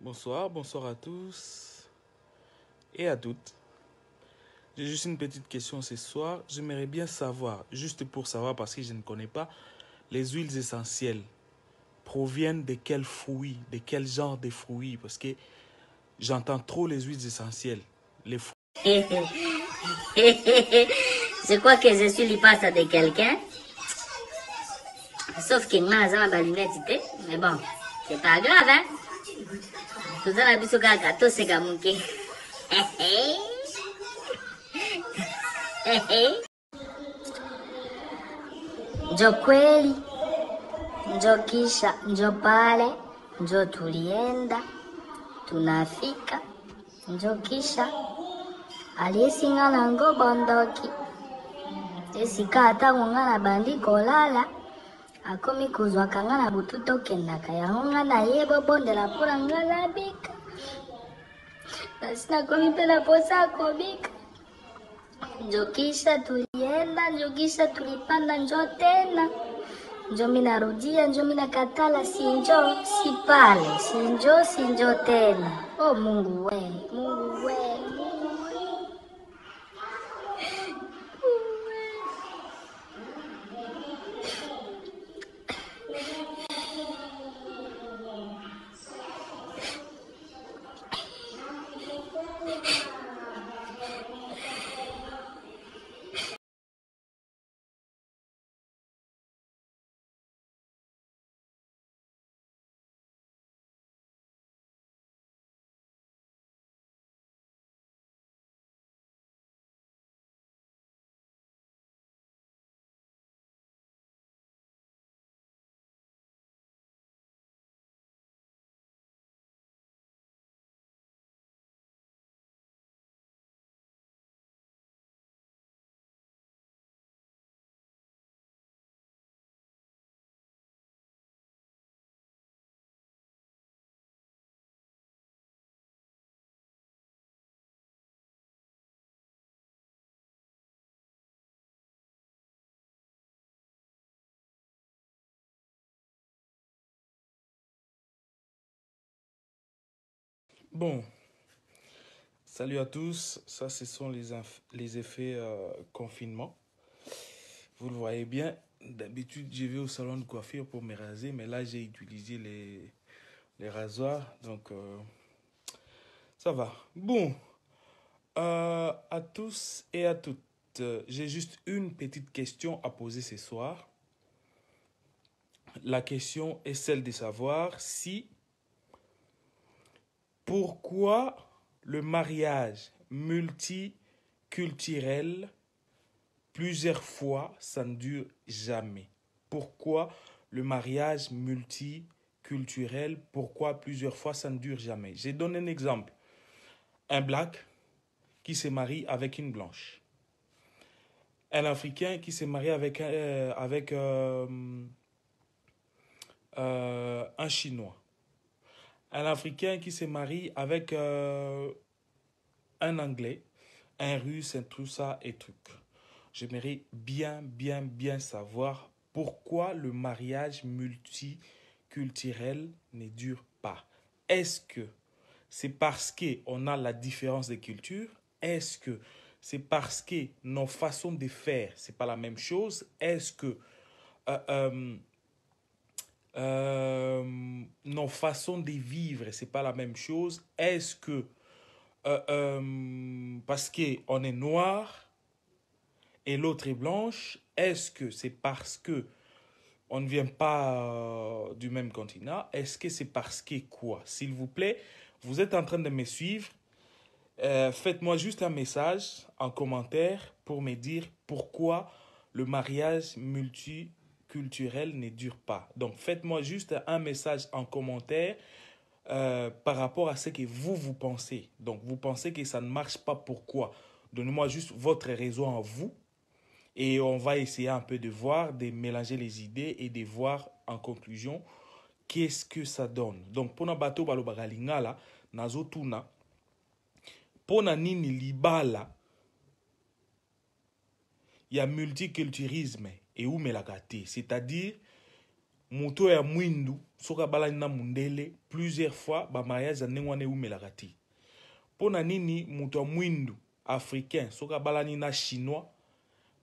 Bonsoir à tous et à toutes. J'ai juste une petite question ce soir. J'aimerais bien savoir, juste pour savoir parce que je ne connais pas, les huiles essentielles proviennent de quels fruits, de quel genre de fruits? Parce que j'entends trop les huiles essentielles. Les fruits. Je crois que je suis l'hypaste de quelqu'un. Sauf que moi, j'ai ma lunette, mais bon, c'est pas grave, hein. Tout ça, la biso kaka, tout c'est comme ok. Njo kweli, njo kisha, njo pale, njo tulienda, tunafika, njo kisha, aliyesingana ngo bondoki, esika ata ngana bandi kolala, akomi kuzwaka nga na butu tokendaka yango nga nayeba bondela mpona nga nabika nasi nakomi mpe na posa akobika njokisha tulienda njokisha tulipanda njo tena njo minarudia njo minakatala sinjo sipale sinjo tena o Mungu we Mungu we Bon, salut à tous. Ça, ce sont les effets confinement. Vous le voyez bien. D'habitude, je vais au salon de coiffure pour me raser, mais là, j'ai utilisé les rasoirs. Donc, ça va. Bon, à tous et à toutes, j'ai juste une petite question à poser ce soir. La question est celle de savoir si, pourquoi le mariage multiculturel, plusieurs fois, ça ne dure jamais. Pourquoi le mariage multiculturel, pourquoi plusieurs fois, ça ne dure jamais. Je donne un exemple. Un black qui se marie avec une blanche. Un Africain qui se marie avec un Chinois. Un Africain qui se marie avec un Anglais, un Russe, un tout ça et truc. J'aimerais bien savoir pourquoi le mariage multiculturel ne dure pas. Est-ce que c'est parce qu'on a la différence de culture? Est-ce que c'est parce que nos façons de faire, c'est pas la même chose? Est-ce que nos façons de vivre, c'est pas la même chose? Est-ce que parce qu'on est noir et l'autre est blanche, est-ce que c'est parce que on ne vient pas du même continent? Est-ce que c'est parce que quoi? S'il vous plaît, vous êtes en train de me suivre. Faites-moi juste un message en commentaire pour me dire pourquoi le mariage multiculturel ne dure pas. Donc, faites-moi juste un message en commentaire par rapport à ce que vous pensez. Donc, vous pensez que ça ne marche pas, pourquoi? Donnez-moi juste votre raison à vous. Et on va essayer un peu de voir, de mélanger les idées et de voir en conclusion qu'est-ce que ça donne. Donc, pour bato balobaka lingala, nazo tuna, pour nini libala, il y a multiculturalisme et où melakate. C'est-à-dire, muto ya mwindu soka balani na mundele plusieurs fois ba mariage ndenge wana eumelaka te. Pona nini muto mwindu africain soka balani na chinois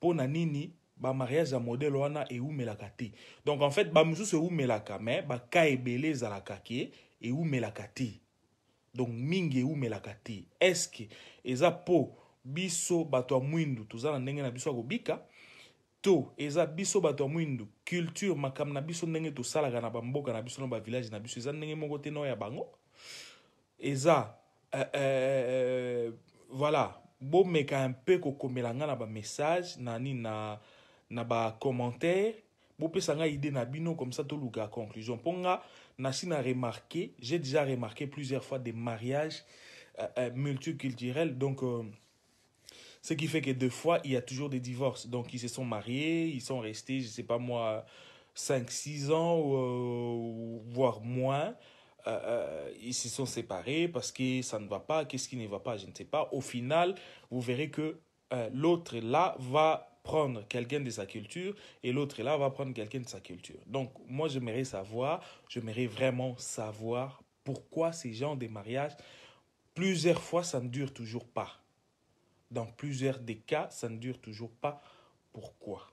pona nini ba mariage modèle wana eumelaka te. Donc en fait ba mususu eumelaka mais ba ka ebele ezalaka ke eumelaka te. Donc mingi eumelaka te. Est-ce que eza po biso bato mwindu tozala ndenge na biso akobika to eza biso bato mwindu culture makam na biso ndenge to salaka na bamboka na biso na ba village na biso eza ndenge moko te no ya bango eza voilà bo meka un peu kokomela nga na ba message na ba commentaire bo pesa nga idée na bino comme ça to luka conclusion ponga na sina remarqué j'ai déjà remarqué plusieurs fois des mariages multiculturels donc ce qui fait que deux fois, il y a toujours des divorces. Donc, ils se sont mariés, ils sont restés, je ne sais pas moi, 5-6 ans, voire moins. Ils se sont séparés parce que ça ne va pas. Qu'est-ce qui ne va pas, je ne sais pas. Au final, vous verrez que l'autre là va prendre quelqu'un de sa culture et l'autre là va prendre quelqu'un de sa culture. Donc, moi, j'aimerais vraiment savoir pourquoi ces genres de mariages, plusieurs fois, ça ne dure toujours pas. Dans plusieurs des cas, ça ne dure toujours pas. Pourquoi?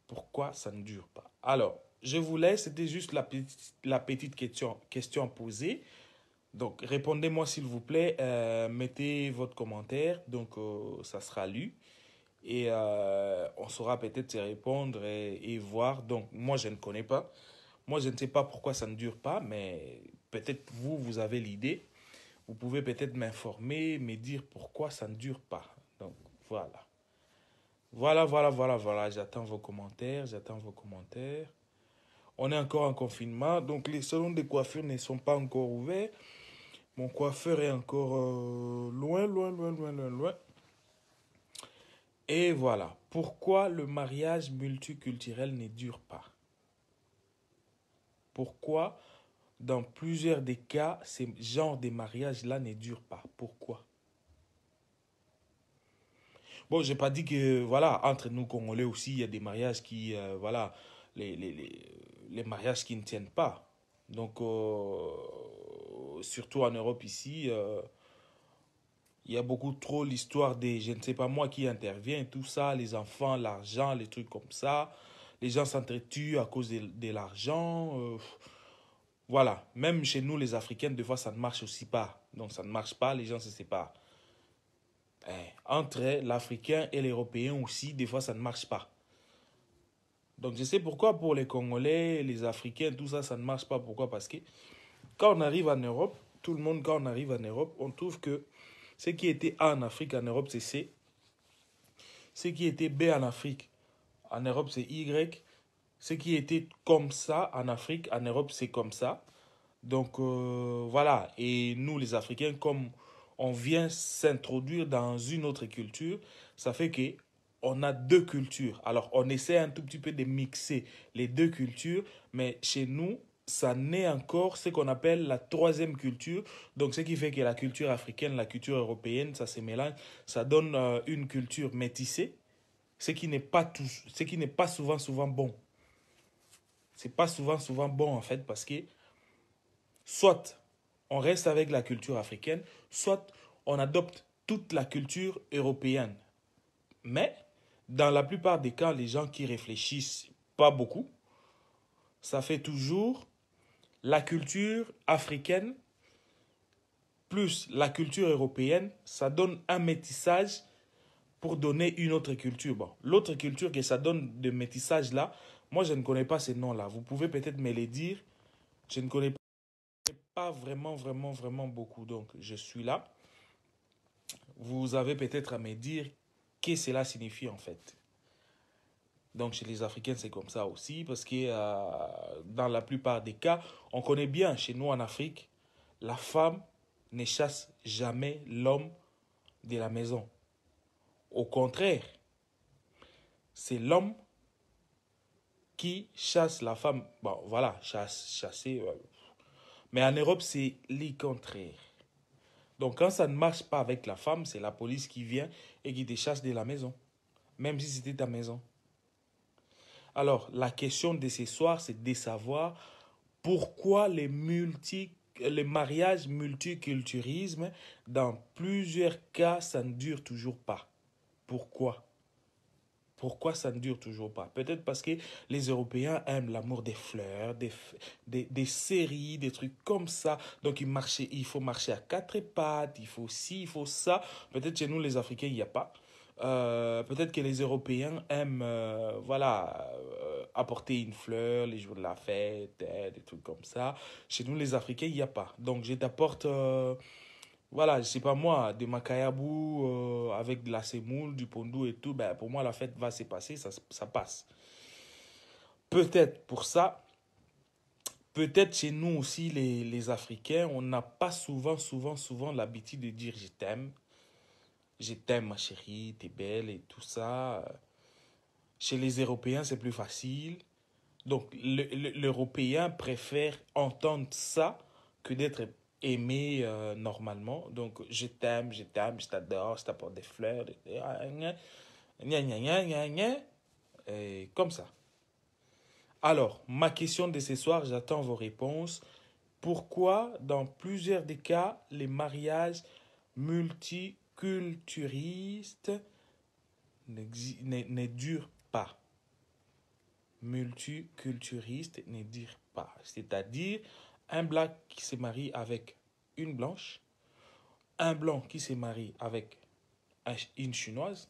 Pourquoi ça ne dure pas? Alors, je vous laisse. C'était juste la petite question à poser. Donc, répondez-moi s'il vous plaît. Mettez votre commentaire. Donc, ça sera lu. Et on saura peut-être se répondre et voir. Donc, moi, je ne connais pas. Moi, je ne sais pas pourquoi ça ne dure pas. Mais peut-être vous avez l'idée. Vous pouvez peut-être m'informer, me dire pourquoi ça ne dure pas. Donc, voilà. Voilà. J'attends vos commentaires. On est encore en confinement. Donc, les salons de coiffure ne sont pas encore ouverts. Mon coiffeur est encore loin. Et voilà. Pourquoi le mariage multiculturel ne dure pas? Pourquoi dans plusieurs des cas, ces genres de mariages-là ne durent pas. Pourquoi? Bon, je n'ai pas dit que, voilà, entre nous Congolais aussi, il y a des mariages qui, voilà, les mariages qui ne tiennent pas. Donc, surtout en Europe ici, il y a beaucoup trop l'histoire des, je ne sais pas moi, qui intervient, tout ça, les enfants, l'argent, les trucs comme ça. Les gens s'entretuent à cause de l'argent. Voilà, même chez nous, les Africains, des fois, ça ne marche aussi pas. Donc, ça ne marche pas, les gens se séparent. Entre l'Africain et l'Européen aussi, des fois, ça ne marche pas. Donc, je sais pourquoi pour les Congolais, les Africains, tout ça, ça ne marche pas. Pourquoi? Parce que quand on arrive en Europe, tout le monde, quand on arrive en Europe, on trouve que ce qui était A en Afrique, en Europe, c'est C. Ce qui était B en Afrique, en Europe, c'est Y. Ce qui était comme ça en Afrique, en Europe, c'est comme ça. Donc, voilà. Et nous, les Africains, comme on vient s'introduire dans une autre culture, ça fait qu'on a deux cultures. Alors, on essaie un tout petit peu de mixer les deux cultures, mais chez nous, ça naît encore ce qu'on appelle la troisième culture. Donc, ce qui fait que la culture africaine, la culture européenne, ça se mélange. Ça donne une culture métissée, ce qui n'est pas souvent bon. C'est pas souvent bon en fait parce que soit on reste avec la culture africaine, soit on adopte toute la culture européenne. Mais dans la plupart des cas, les gens qui réfléchissent pas beaucoup, ça fait toujours la culture africaine plus la culture européenne, ça donne un métissage pour donner une autre culture. Bon, l'autre culture que ça donne de métissage là, moi je ne connais pas ces noms là. Vous pouvez peut-être me les dire. Je ne connais pas vraiment beaucoup. Donc je suis là. Vous avez peut-être à me dire que cela signifie en fait. Donc chez les Africains c'est comme ça aussi parce que dans la plupart des cas, on connaît bien chez nous en Afrique, la femme ne chasse jamais l'homme de la maison. Au contraire, c'est l'homme qui chasse la femme. Bon, voilà, chasser. Mais en Europe, c'est le contraire. Donc, quand ça ne marche pas avec la femme, c'est la police qui vient et qui te chasse de la maison. Même si c'était ta maison. Alors, la question de ce soir, c'est de savoir Pourquoi les mariages multiculturalisme, dans plusieurs cas, ça ne dure toujours pas? Pourquoi? Pourquoi ça ne dure toujours pas? Peut-être parce que les Européens aiment l'amour des fleurs, des séries, des trucs comme ça. Donc il faut marcher à quatre pattes, il faut ci, il faut ça. Peut-être chez nous, les Africains, il n'y a pas. Peut-être que les Européens aiment voilà, apporter une fleur les jours de la fête, des trucs comme ça. Chez nous, les Africains, il n'y a pas. Donc je t'apporte voilà, je sais pas moi, des macayabou avec de la semoule, du pondou et tout, ben pour moi la fête va se passer, ça passe. Peut-être pour ça, peut-être chez nous aussi les Africains, on n'a pas souvent l'habitude de dire je t'aime ma chérie, t'es belle et tout ça. Chez les Européens, c'est plus facile. Donc l'Européen préfère entendre ça que d'être aimé normalement. Donc je t'aime, je t'adore, je t'apporte des fleurs, et comme ça. Alors, ma question de ce soir, j'attends vos réponses. Pourquoi, dans plusieurs des cas, les mariages multiculturalistes ne durent pas? Multiculturiste ne dire pas. C'est-à-dire un black qui se marie avec une blanche, un blanc qui se marie avec une chinoise,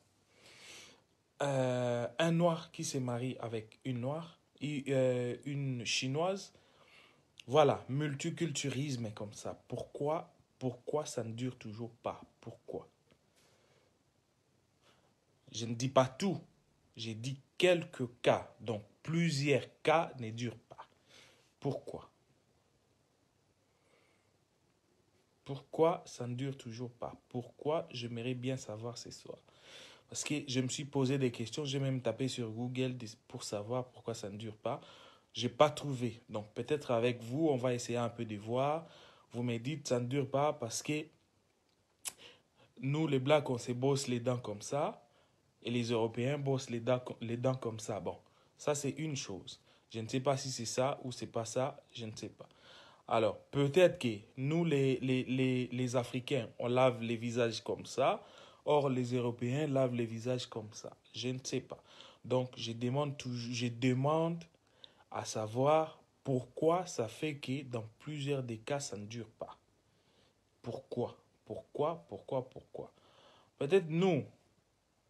un noir qui se marie avec une noire, une chinoise. Voilà, multiculturalisme comme ça. Pourquoi ça ne dure toujours pas? Pourquoi? Je ne dis pas tout. J'ai dit quelques cas. Donc, plusieurs cas ne durent pas. Pourquoi? Pourquoi ça ne dure toujours pas? Pourquoi? J'aimerais bien savoir ce soir. Parce que je me suis posé des questions. J'ai même tapé sur Google pour savoir pourquoi ça ne dure pas. Je n'ai pas trouvé. Donc, peut-être avec vous, on va essayer un peu de voir. Vous me dites ça ne dure pas parce que nous, les Blacks, on se bosse les dents comme ça. Et les Européens bossent les dents comme ça. Bon, ça c'est une chose. Je ne sais pas si c'est ça ou c'est pas ça, je ne sais pas. Alors, peut-être que nous, les Africains, on lave les visages comme ça. Or, les Européens lavent les visages comme ça. Je ne sais pas. Donc, je demande à savoir pourquoi ça fait que dans plusieurs des cas, ça ne dure pas. Pourquoi? Pourquoi? Peut-être nous,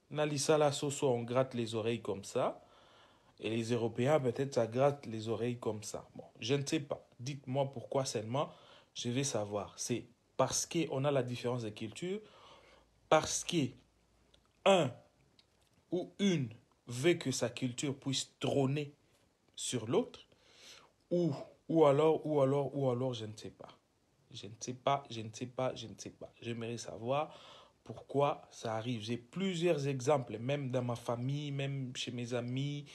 Nalisa la Soso, on gratte les oreilles comme ça. Et les Européens, peut-être, ça gratte les oreilles comme ça. Bon, je ne sais pas. Dites-moi pourquoi seulement. Je vais savoir. C'est parce qu'on a la différence de culture. Parce que un ou une veut que sa culture puisse trôner sur l'autre. Ou, ou alors, je ne sais pas. Je ne sais pas. J'aimerais savoir pourquoi ça arrive. J'ai plusieurs exemples, même dans ma famille, même chez mes amis,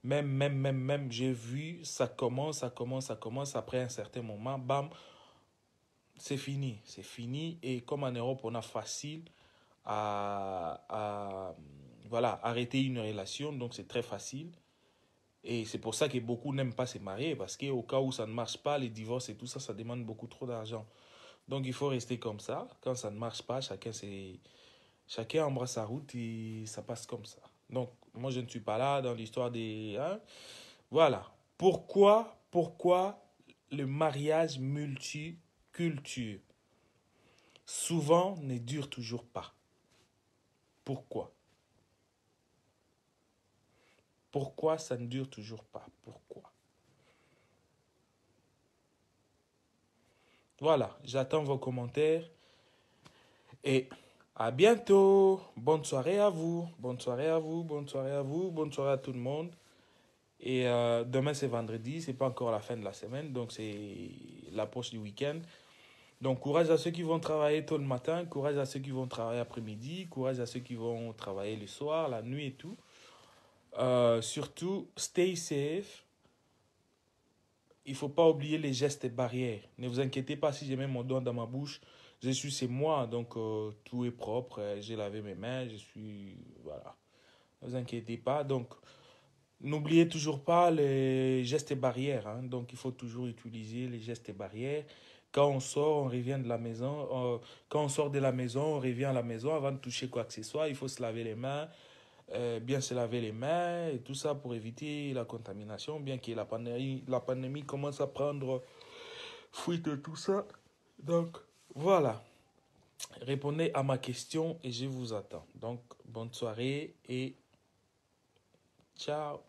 même, j'ai vu, ça commence, après un certain moment, bam, c'est fini. Et comme en Europe, on a facile à voilà, arrêter une relation, donc c'est très facile. Et c'est pour ça que beaucoup n'aiment pas se marier, parce qu'au cas où ça ne marche pas, les divorces et tout ça, ça demande beaucoup trop d'argent. Donc il faut rester comme ça. Quand ça ne marche pas, chacun embrasse sa route et ça passe comme ça. Donc moi je ne suis pas là dans l'histoire des... Hein? Voilà. Pourquoi le mariage multiculture souvent ne dure toujours pas? Pourquoi? Pourquoi ça ne dure toujours pas? Pourquoi? Voilà, j'attends vos commentaires et à bientôt. Bonne soirée à vous. Bonne soirée à tout le monde. Et demain c'est vendredi, c'est pas encore la fin de la semaine, donc c'est l'approche du week-end. Donc courage à ceux qui vont travailler tôt le matin, courage à ceux qui vont travailler après-midi, courage à ceux qui vont travailler le soir, la nuit et tout. Surtout, stay safe. Il ne faut pas oublier les gestes barrières. Ne vous inquiétez pas si j'ai mis mon doigt dans ma bouche. Je suis chez moi, donc tout est propre. J'ai lavé mes mains, je suis... Voilà. Ne vous inquiétez pas. Donc, N'oubliez toujours pas les gestes et barrières, hein. Donc, il faut toujours utiliser les gestes et barrières. Quand on sort, on revient de la maison. Quand on sort de la maison, on revient à la maison. Avant de toucher quoi que ce soit, il faut se laver les mains, bien se laver les mains et tout ça pour éviter la contamination, bien que la pandémie commence à prendre fuite et tout ça. Donc, voilà. Répondez à ma question et je vous attends. Donc, bonne soirée et ciao.